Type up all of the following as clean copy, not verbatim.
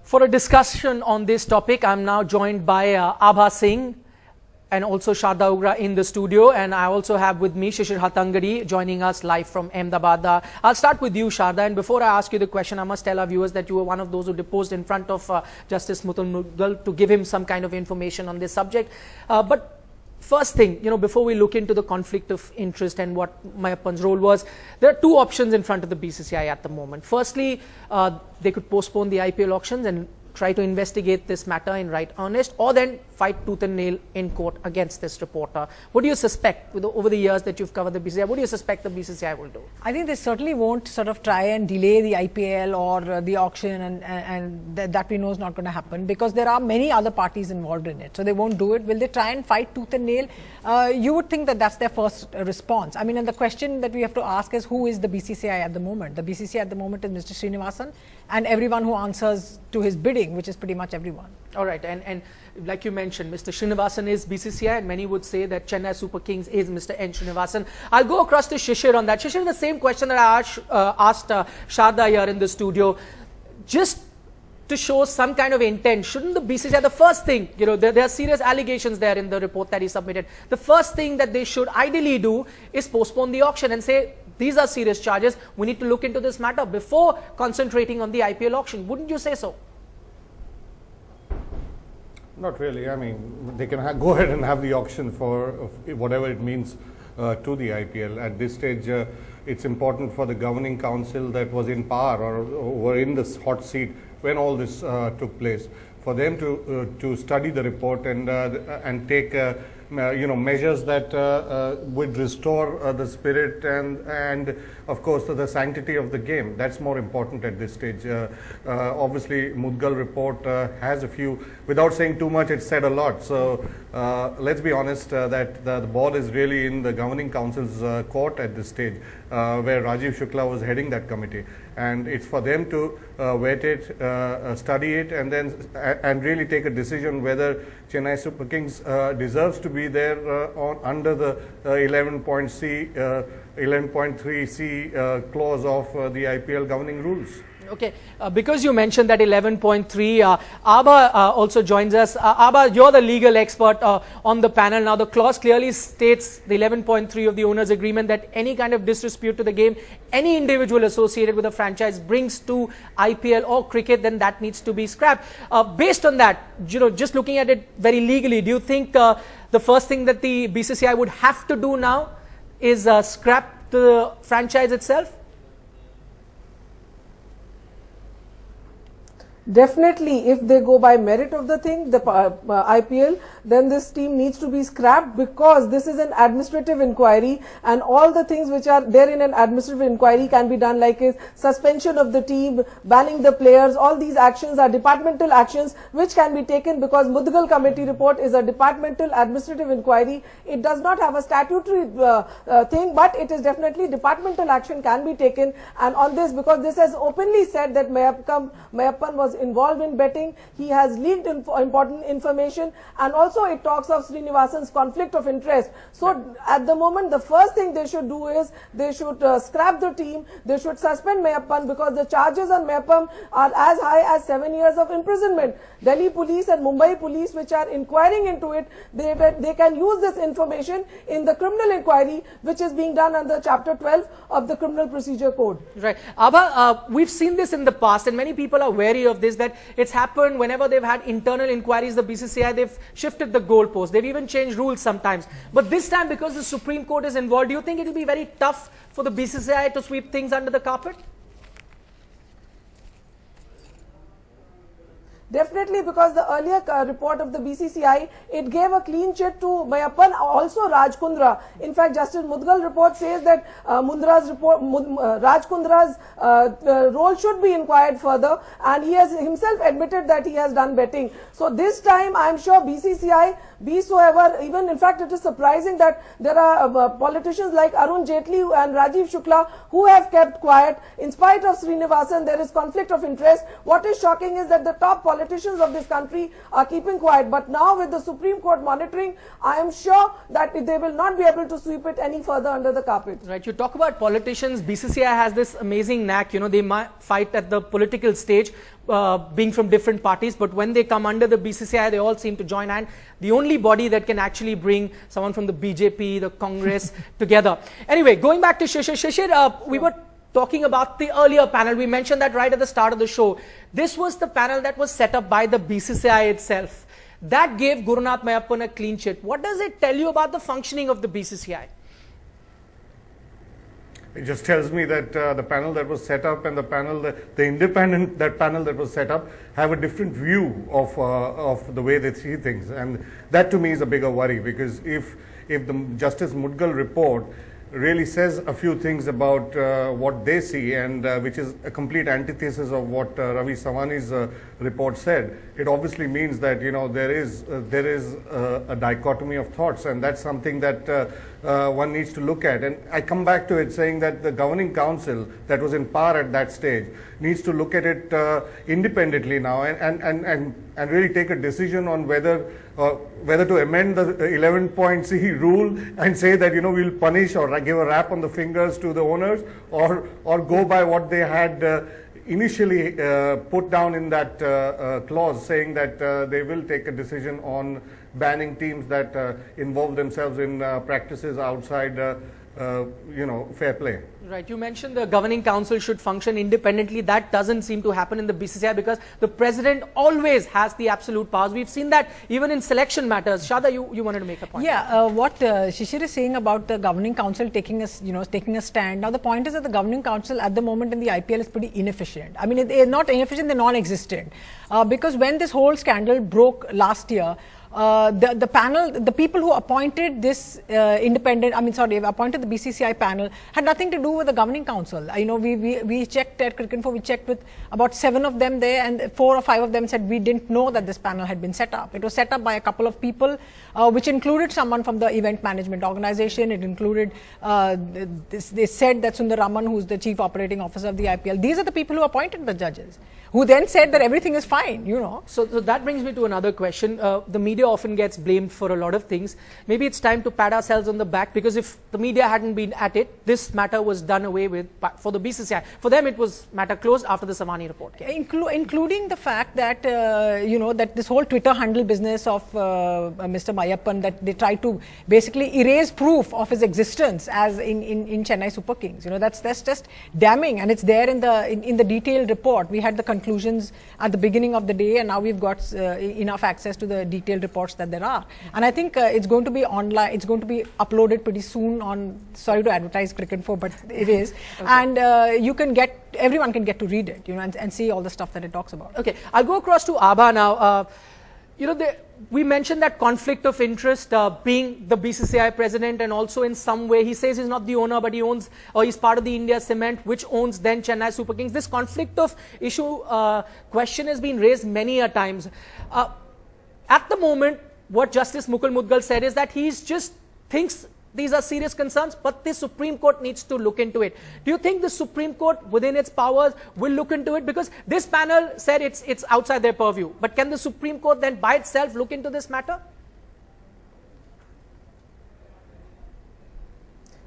For a discussion on this topic, I'm now joined by Abha Singh and also Sharda Ugra in the studio, and I also have with me Shishir Hatangadi joining us live from Ahmedabad. I'll start with you, Sharda, and before I ask you the question, I must tell our viewers that you were one of those who deposed in front of Justice Muthu Mudgal to give him some kind of information on this subject. But first thing, before we look into the conflict of interest and what Mayappan's role was, there are two options in front of the BCCI at the moment. Firstly, they could postpone the IPL auctions and try to investigate this matter in right earnest, or then fight tooth and nail in court against this reporter. What do you suspect, over the years that you've covered the BCCI, what do you suspect the BCCI will do? I think they certainly won't sort of try and delay the IPL or the auction, and that we know is not going to happen, because there are many other parties involved in it. So they won't do it. Will they try and fight tooth and nail? You would think that that's their first response. I mean, and the question that we have to ask is, who is the BCCI at the moment? The BCCI at the moment is Mr. Srinivasan and everyone who answers to his bidding, which is pretty much everyone. All right, and like you mentioned, Mr. Srinivasan is BCCI, and many would say that Chennai Super Kings is Mr. N. Srinivasan. I'll go across to Shishir on that. Shishir, the same question that I asked Sharda here in the studio. Just to show some kind of intent, shouldn't the BCCI, the first thing, there are serious allegations there in the report that he submitted. The first thing that they should ideally do is postpone the auction and say, these are serious charges, we need to look into this matter before concentrating on the IPL auction. Wouldn't you say so? Not really. I mean, they can go ahead and have the auction for whatever it means to the IPL. At this stage, it's important for the governing council that was in power or were in this hot seat when all this took place, for them to study the report and take measures that would restore the spirit and of course the sanctity of the game. That's more important at this stage. Obviously, Mudgal report has a few, without saying too much, it said a lot. So let's be honest that the ball is really in the governing council's court at this stage, where Rajiv Shukla was heading that committee, and it's for them to vet it, study it, and then really take a decision whether Chennai Super Kings deserves to be there under the 11.3C clause of the IPL governing rules. Okay, because you mentioned that 11.3, Abha also joins us. Abha, you're the legal expert on the panel. Now, the clause clearly states, the 11.3 of the owners' agreement, that any kind of disrepute to the game, any individual associated with a franchise brings to IPL or cricket, then that needs to be scrapped. Based on that, just looking at it very legally, do you think the first thing that the BCCI would have to do now is scrap the franchise itself? Definitely, if they go by merit of the thing, the IPL, then this team needs to be scrapped, because this is an administrative inquiry, and all the things which are there in an administrative inquiry can be done, like is suspension of the team, banning the players. All these actions are departmental actions which can be taken, because Mudgal committee report is a departmental administrative inquiry. It does not have a statutory thing, but it is definitely departmental action can be taken. And on this, because this has openly said that Mayappan was involved in betting, he has leaked important information, and also it talks of Srinivasan's conflict of interest. So at the moment, the first thing they should do is they should scrap the team. They should suspend Mayappan, because the charges on Mayappan are as high as 7 years of imprisonment. Delhi police and Mumbai police, which are inquiring into it, they can use this information in the criminal inquiry, which is being done under Chapter 12 of the Criminal Procedure Code. Right. Abha, we've seen this in the past, and many people are wary of this, that it's happened whenever they've had internal inquiries, the BCCI, they've shifted the goalposts. They've even changed rules sometimes. But this time, because the Supreme Court is involved, do you think it will be very tough for the BCCI to sweep things under the carpet? Definitely, because the earlier report of the BCCI, it gave a clean chit to Mayappan, also Raj Kundra. In fact, Justice Mudgal report says that Raj Kundra's role should be inquired further, and he has himself admitted that he has done betting. So this time, I am sure BCCI, even in fact, it is surprising that there are politicians like Arun Jaitley and Rajiv Shukla who have kept quiet. In spite of Srinivasan, there is conflict of interest. What is shocking is that the top politicians of this country are keeping quiet. But now with the Supreme Court monitoring, I am sure that they will not be able to sweep it any further under the carpet. Right, you talk about politicians. BCCI has this amazing knack, they might fight at the political stage, being from different parties, but when they come under the BCCI, they all seem to join hand. The only body that can actually bring someone from the BJP, the Congress together. Anyway, going back to Shishir. Shishir, we were talking about the earlier panel. We mentioned that right at the start of the show. This was the panel that was set up by the BCCI itself. That gave Gurunath Mayappan a clean sheet. What does it tell you about the functioning of the BCCI? It just tells me that the panel that was set up and the panel, the independent panel that was set up, have a different view of the way they see things, and that to me is a bigger worry, because if the Justice Mudgal report really says a few things about what they see, and which is a complete antithesis of what Ravi Savani's report said, it obviously means that there is a dichotomy of thoughts, and that's something that one needs to look at. And I come back to it saying that the governing council that was in power at that stage needs to look at it independently now and really take a decision on whether to amend the 11.C rule and say that we'll punish or give a rap on the fingers to the owners, or go by what they had initially put down in that clause, saying that they will take a decision on banning teams that involve themselves in practices outside fair play. Right, you mentioned the governing council should function independently. That doesn't seem to happen in the BCCI because the president always has the absolute powers. We've seen that even in selection matters. Shada, you wanted to make a point. Yeah, what Shishir is saying about the governing council taking a stand. Now the point is that the governing council at the moment in the IPL is pretty inefficient. I mean, they're not inefficient, they're non-existent. Because when this whole scandal broke last year, the panel, the people who appointed this appointed the BCCI panel had nothing to do with the governing council. We checked at Cricinfo, we checked with about 7 of them there, and 4 or 5 of them said we didn't know that this panel had been set up. It was set up by a couple of people, which included someone from the event management organization. It included, they said that Sundar Raman, who's the chief operating officer of the IPL. These are the people who appointed the judges, who then said that everything is fine, So that brings me to another question. The media often gets blamed for a lot of things. Maybe it's time to pat ourselves on the back, because if the media hadn't been at it, this matter was done away with for the BCCI. For them, it was matter closed after the Savani report came. Including the fact that, that this whole Twitter handle business of Mr. Mayappan, that they tried to basically erase proof of his existence as in Chennai Super Kings. That's just damning, and it's there in the detailed report. We had the conclusions at the beginning of the day, and now we've got enough access to the detailed reports that there are. And I think it's going to be online, it's going to be uploaded pretty soon on, sorry to advertise Cricinfo, but it is. Okay. And everyone can get to read it, and see all the stuff that it talks about. Okay, I'll go across to Abha now. We mentioned that conflict of interest, being the BCCI president, and also in some way he says he's not the owner, but he owns, or he's part of the India Cement, which owns then Chennai Super Kings. This conflict of issue question has been raised many a times. At the moment, what Justice Mukul Mudgal said is that he just thinks these are serious concerns, but the Supreme Court needs to look into it. Do you think the Supreme Court, within its powers, will look into it? Because this panel said it's outside their purview. But can the Supreme Court then by itself look into this matter?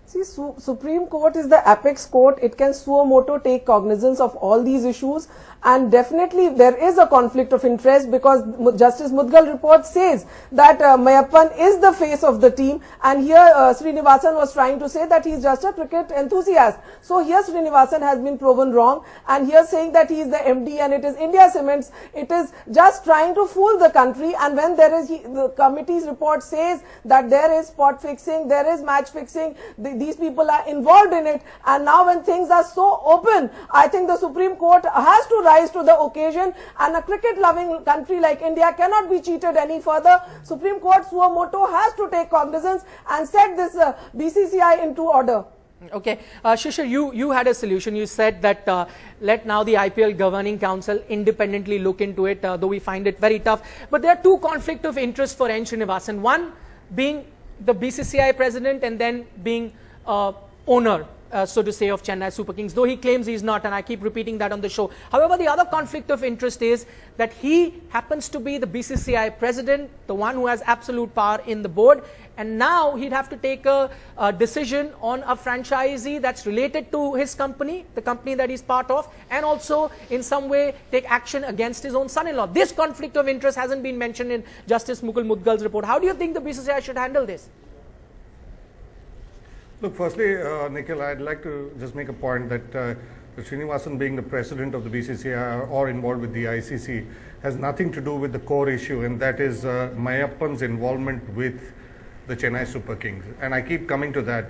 See, Supreme Court is the apex court. It can suo moto take cognizance of all these issues, and definitely there is a conflict of interest, because Justice Mudgal report says that Mayappan is the face of the team, and here Srinivasan was trying to say that he is just a cricket enthusiast. So here Srinivasan has been proven wrong, and here saying that he is the MD and it is India Cements, it is just trying to fool the country. And when there is the committee's report says that there is spot fixing, there is match fixing, these people are involved in it, and now when things are so open, I think the Supreme Court has to rise to the occasion, and a cricket loving country like India cannot be cheated any further. Supreme Court suo moto has to take cognizance and set this BCCI into order. Okay, Shishir, you had a solution. You said that let now the IPL Governing Council independently look into it, though we find it very tough. But there are 2 conflicts of interest for N. Srinivasan. One being the BCCI president, and then being owner so to say, of Chennai Super Kings, though he claims he's not, and I keep repeating that on the show. However, the other conflict of interest is that he happens to be the BCCI president, the one who has absolute power in the board, and now he'd have to take a decision on a franchisee that's related to his company, the company that he's part of, and also in some way take action against his own son-in-law. This conflict of interest hasn't been mentioned in Justice Mukul Mudgal's report. How do you think the BCCI should handle this? Look, firstly, Nikhil, I'd like to just make a point that Srinivasan being the president of the BCCI or involved with the ICC has nothing to do with the core issue, and that is Mayappan's involvement with the Chennai Super Kings. And I keep coming to that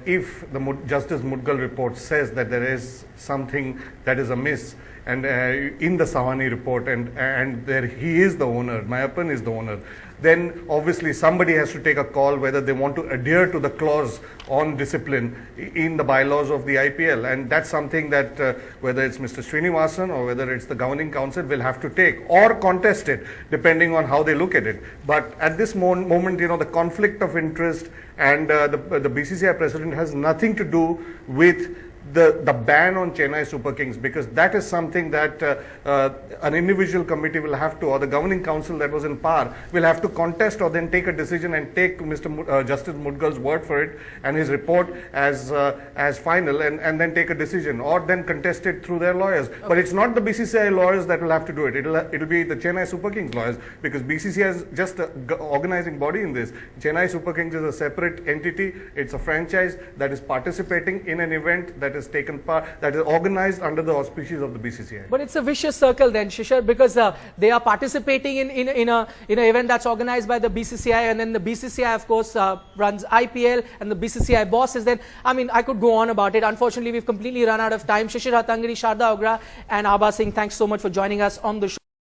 if the Justice Mudgal report says that there is something that is amiss, and in the Sahani report, and there he is the owner, Mayappan is the owner, then obviously somebody has to take a call whether they want to adhere to the clause on discipline in the bylaws of the IPL, and that's something that whether it's Mr. Srinivasan or whether it's the governing council will have to take or contest it depending on how they look at it. But at this moment, the conflict of interest and the BCCI president has nothing to do with the ban on Chennai Super Kings, because that is something that an individual committee will have to, or the governing council that was in power will have to contest or then take a decision and take Mr. Justice Mudgal's word for it and his report as final, and then take a decision or then contest it through their lawyers. Okay. But it's not the BCCI lawyers that will have to do it. It'll be the Chennai Super Kings lawyers, because BCCI is just an organizing body in this. Chennai Super Kings is a separate entity. It's a franchise that is participating in an event that is taken part, that is organized under the auspices of the BCCI. But it's a vicious circle then, Shishir, because they are participating in an event that's organized by the BCCI, and then the BCCI, of course, runs IPL, and the BCCI boss is then. I mean, I could go on about it. Unfortunately, we've completely run out of time. Shishir Hattangadi, Sharda Ugra, and Abha Singh, thanks so much for joining us on the show.